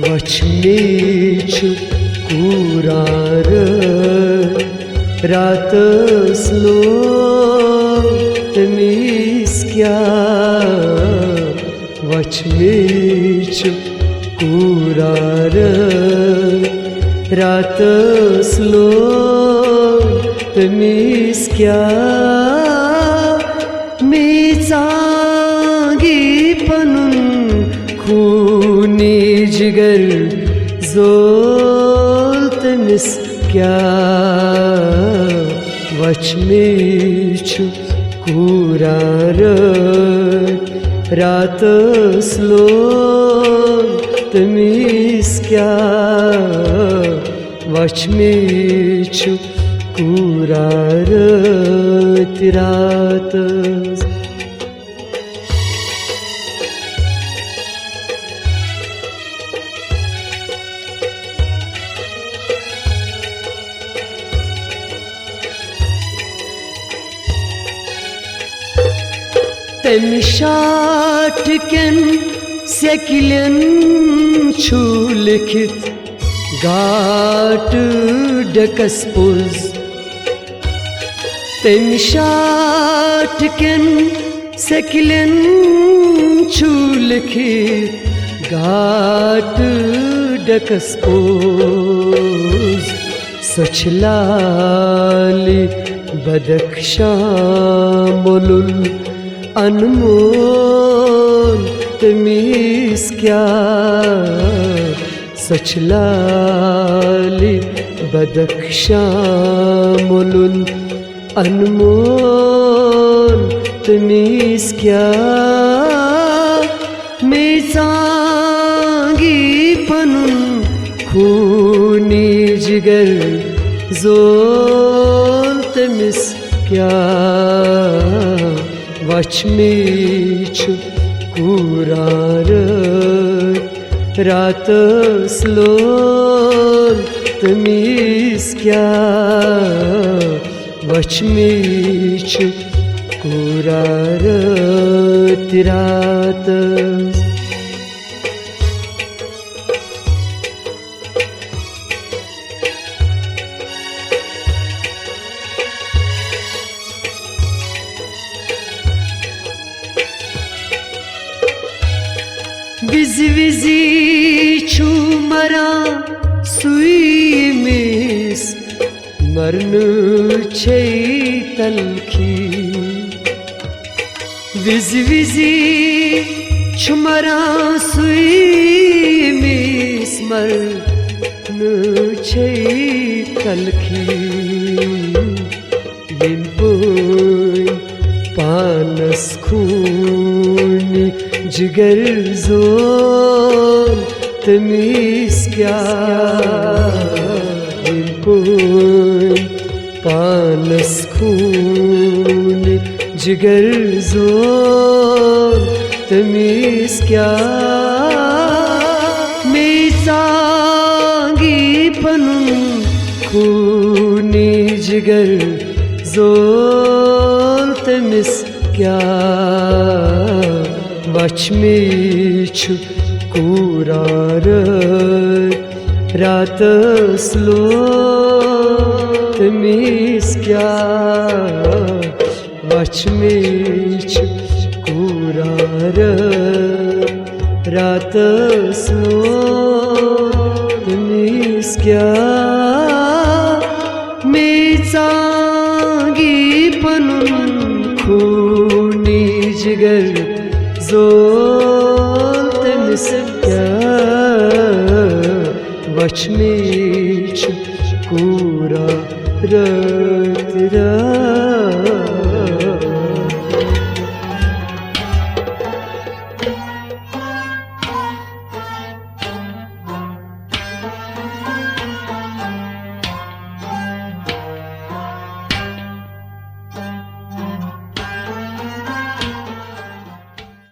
वचमेच कुरार रातसलो तमिस्क्या वचमेच कुरार रातसलो तमिस्क्या मेचागी पनुन खूनी जिगर जोल तमिस्क्या वचमेच कुरार रातसलो तमिस्क्या वचमेच कुरार रातस तमिशाटकन सेकिलन छु लिखित गाट डकसपुज तमिशाटकन सेकिलन छु लिखित गाट डकसपुज सचलाली बदख्शामुल अनमोल तमिस्क्या सचलाली बदख्शामुल अनमोल तमिस्क्या मेचांगी पनुन खूनी जिगर जोल तमिस्क्या वचमेच कुरार रातसलो तमिस्क्या वचमेच कुरार रातस विज़ी विज़ी छु मरा सुई मिस मरन छे तलखी विज़ी विज़ी छु मरा सुई मिस मरन छे तलखी लिंपुई पानस खूनी जिगर जोल तमिस्क्या पानस खूनी जिगर जोल तमिस्क्या मेचांगी पनुन खूनी जिगर जोल तमिस्क्या वचमेच कुरार रातसलो तमिस्क्या वचमेच कुरार रातसलो तमिस्क्या मेचांगी पनुन खूनी जिगर जोल तमिस्क्या वचमेच कुरार